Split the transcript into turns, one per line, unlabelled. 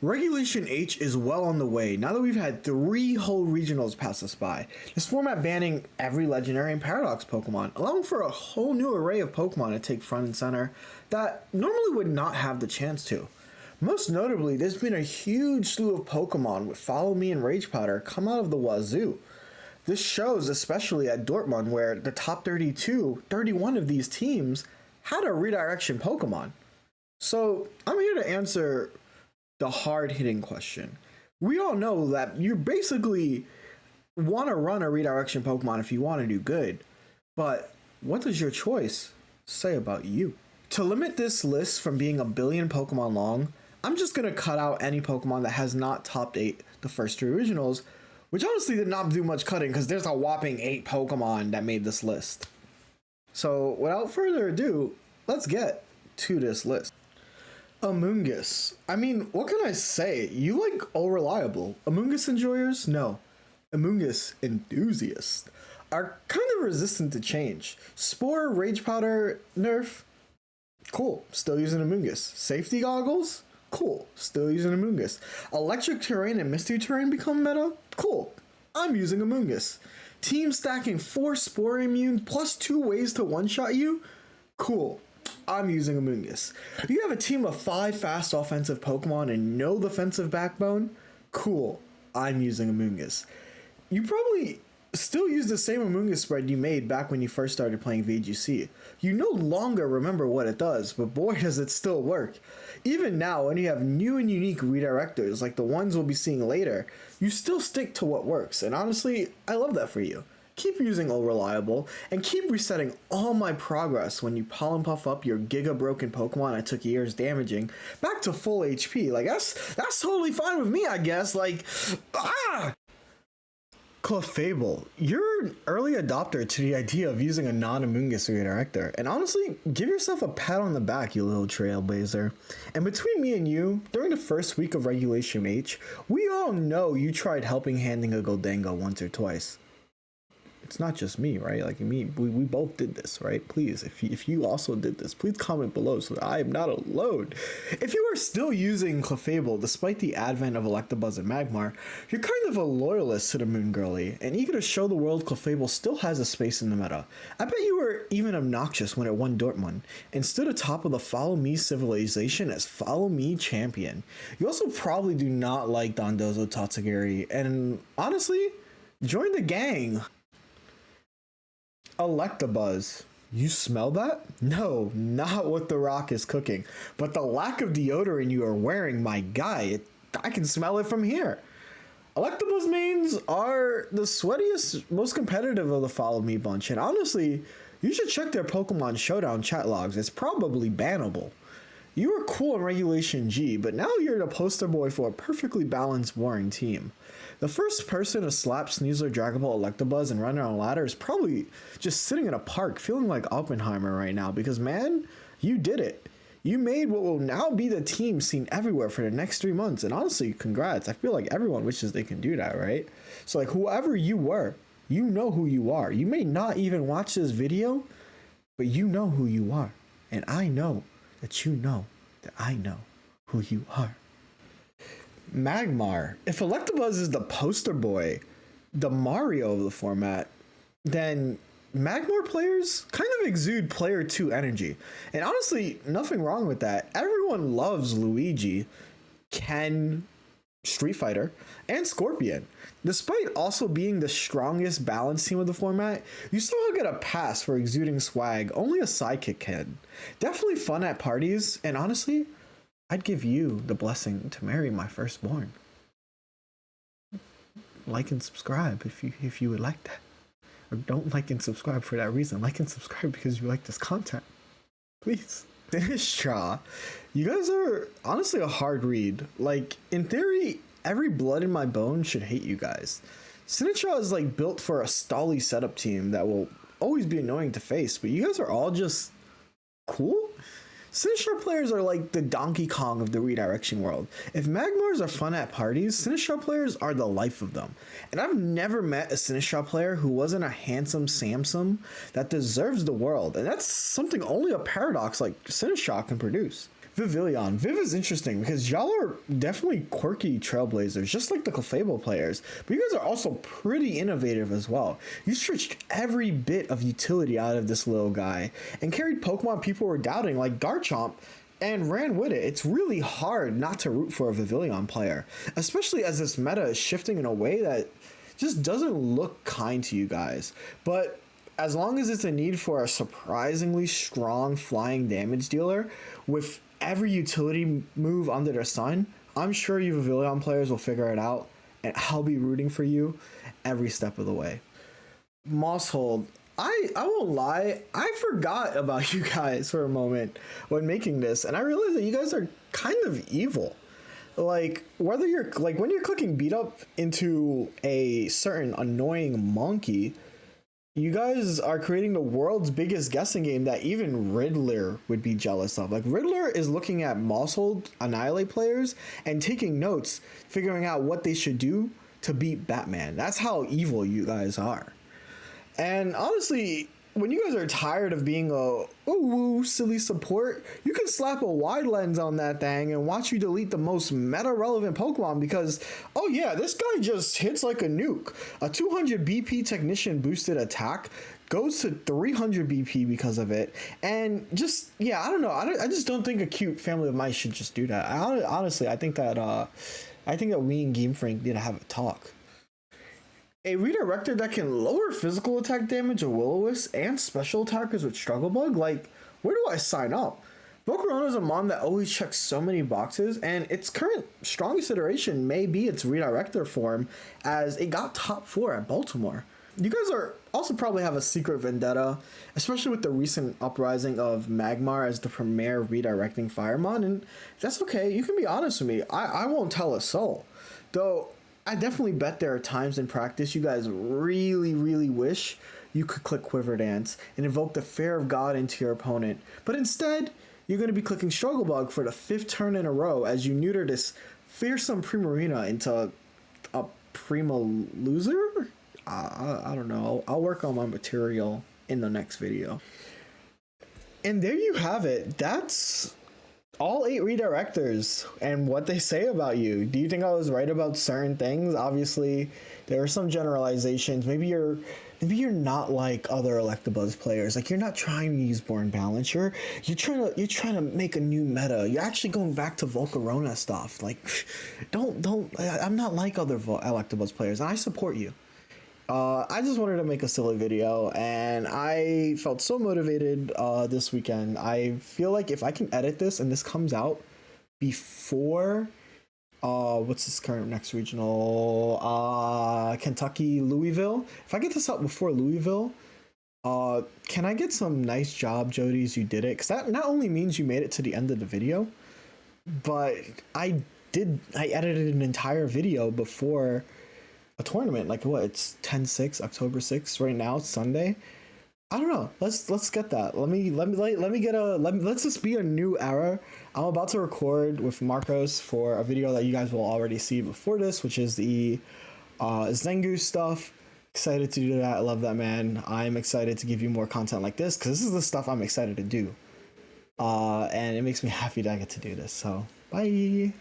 Regulation H is well on the way now that we've had 3 whole regionals pass us by. This format banning every legendary and paradox Pokemon, allowing for a whole new array of Pokemon to take front and center that normally would not have the chance to. Most notably, there's been a huge slew of Pokemon with Follow Me and Rage Powder come out of the wazoo. This shows especially at Dortmund where the top 31 of these teams had a Redirection Pokemon. So I'm here to answer the hard-hitting question. We all know that you basically want to run a Redirection Pokemon if you want to do good, but what does your choice say about you? To limit this list from being a billion Pokemon long, I'm just going to cut out any Pokemon that has not topped 8 the first 3 originals, which honestly did not do much cutting because there's a whopping 8 Pokemon that made this list. So without further ado, let's get to this list. Amoonguss. I mean, what can I say? You like all reliable. Amoonguss enjoyers? No. Amoonguss enthusiasts are kind of resistant to change. Spore, Rage Powder, nerf? Cool, still using Amoonguss. Safety goggles? Cool, still using Amoonguss. Electric terrain and misty terrain become meta? Cool, I'm using Amoonguss. Team stacking 4 Spore immune plus 2 ways to one-shot you? Cool, I'm using Amoonguss. You have a team of 5 fast offensive Pokemon and no defensive backbone? Cool, I'm using Amoonguss. You probably still use the same Amoonguss spread you made back when you first started playing VGC. You no longer remember what it does, but boy does it still work. Even now, when you have new and unique redirectors like the ones we'll be seeing later, you still stick to what works, and honestly, I love that for you. Keep using All Reliable, and keep resetting all my progress when you Pollen Puff up your Giga Broken Pokemon I took years damaging back to full HP. Like, that's totally fine with me, I guess. Like, Clefable, you're an early adopter to the idea of using a non-Amoonguss redirector, and honestly, give yourself a pat on the back, you little trailblazer. And between me and you, during the first week of Regulation H, we all know you tried helping handing a Goldango once or twice. It's not just me, right? Like we both did this, right? Please, if you also did this, please comment below so that I am not alone. If you are still using Clefable despite the advent of Electabuzz and Magmar, you're kind of a loyalist to the Moon Girly and eager to show the world Clefable still has a space in the meta. I bet you were even obnoxious when it won Dortmund and stood atop of the Follow Me civilization as Follow Me champion. You also probably do not like Dondozo Tatsugiri, and honestly, join the gang. Electabuzz. You smell that? No, not what the Rock is cooking, but the lack of deodorant you are wearing, my guy. I can smell it from here. Electabuzz mains are the sweatiest, most competitive of the Follow Me bunch, and honestly, you should check their Pokemon Showdown chat logs. It's probably bannable. You were cool in Regulation G, but now you're the poster boy for a perfectly balanced, boring team. The first person to slap Sneasler, Dragon Ball, Electabuzz, and run on a ladder is probably just sitting in a park feeling like Oppenheimer right now because, man, you did it. You made what will now be the team seen everywhere for the next 3 months, and honestly, congrats. I feel like everyone wishes they can do that, right? So, like, whoever you were, you know who you are. You may not even watch this video, but you know who you are. And I know that you know that I know who you are. Magmar. If Electabuzz is the poster boy, the Mario of the format, then Magmar players kind of exude player 2 energy. And honestly, nothing wrong with that. Everyone loves Luigi, Ken, Street Fighter, and Scorpion. Despite also being the strongest balanced team of the format, you somehow get a pass for exuding swag only a sidekick can. Definitely fun at parties, and honestly, I'd give you the blessing to marry my firstborn. Like and subscribe if you would like that. Or don't like and subscribe for that reason. Like and subscribe because you like this content. Please. Sinistcha. You guys are honestly a hard read. Like, in theory, every blood in my bones should hate you guys. Sinistcha is like built for a stally setup team that will always be annoying to face, but you guys are all just cool? Sinistcha players are like the Donkey Kong of the redirection world. If Magmars are fun at parties, Sinistcha players are the life of them. And I've never met a Sinistcha player who wasn't a handsome Samsung that deserves the world. And that's something only a paradox like Sinistcha can produce. Vivillon. Viv is interesting because y'all are definitely quirky trailblazers, just like the Clefable players. But you guys are also pretty innovative as well. You stretched every bit of utility out of this little guy and carried Pokemon people were doubting, like Garchomp, and ran with it. It's really hard not to root for a Vivillon player, especially as this meta is shifting in a way that just doesn't look kind to you guys. But as long as it's a need for a surprisingly strong flying damage dealer with every utility move under the sun, I'm sure you Vivillon players will figure it out, and I'll be rooting for you every step of the way. Maushold, I won't lie, I forgot about you guys for a moment when making this, and I realized that you guys are kind of evil. Like, whether you're like when you're clicking beat up into a certain annoying monkey, you guys are creating the world's biggest guessing game that even Riddler would be jealous of. Like, Riddler is looking at Maushold Annihilate players and taking notes, figuring out what they should do to beat Batman. That's how evil you guys are. And honestly, when you guys are tired of being a woo silly support, you can slap a wide lens on that thing and watch you delete the most meta relevant Pokemon because, oh yeah, this guy just hits like a nuke. A 200 BP technician boosted attack goes to 300 BP because of it. And just, yeah, I don't know. I just don't think a cute family of mice should just do that. Honestly, I think that we and Game Freak need to have a talk. A redirector that can lower physical attack damage of Will-O-Wisp and special attackers with Struggle Bug? Like, where do I sign up? Volcarona is a mon that always checks so many boxes, and its current strongest iteration may be its redirector form, as it got top 4 at Baltimore. You guys are also probably have a secret vendetta, especially with the recent uprising of Magmar as the premier redirecting Firemon, and that's okay. You can be honest with me. I won't tell a soul. Though, I definitely bet there are times in practice you guys really, really wish you could click Quiver Dance and invoke the Fear of God into your opponent. But instead, you're going to be clicking Struggle Bug for the 5th turn in a row as you neuter this fearsome Primarina into a Prima loser? I don't know. I'll work on my material in the next video. And there you have it. That's all 8 redirectors and what they say about you. Do you think I was right about certain things? Obviously, there are some generalizations. Maybe you're not like other Electabuzz players. Like, you're not trying to use Born Balance. You're trying to make a new meta. You're actually going back to Volcarona stuff. Like, I'm not like other Electabuzz players, and I support you. I just wanted to make a silly video, and I felt so motivated this weekend. I feel like if I can edit this and this comes out before what's this current next regional, Kentucky, Louisville, if I get this out before Louisville, can I get some nice job, Jeudy's, you did it? Because that not only means you made it to the end of the video, but I edited an entire video before a tournament. Like, what, it's 10/6, October 6th right now. It's Sunday. I don't know. Let's get that. Let's just be a new era. I'm about to record with Marcos for a video that you guys will already see before this, which is the Zengu stuff. Excited to do that. I love that, man. I'm excited to give you more content like this because this is the stuff I'm excited to do. And it makes me happy that I get to do this. So, bye.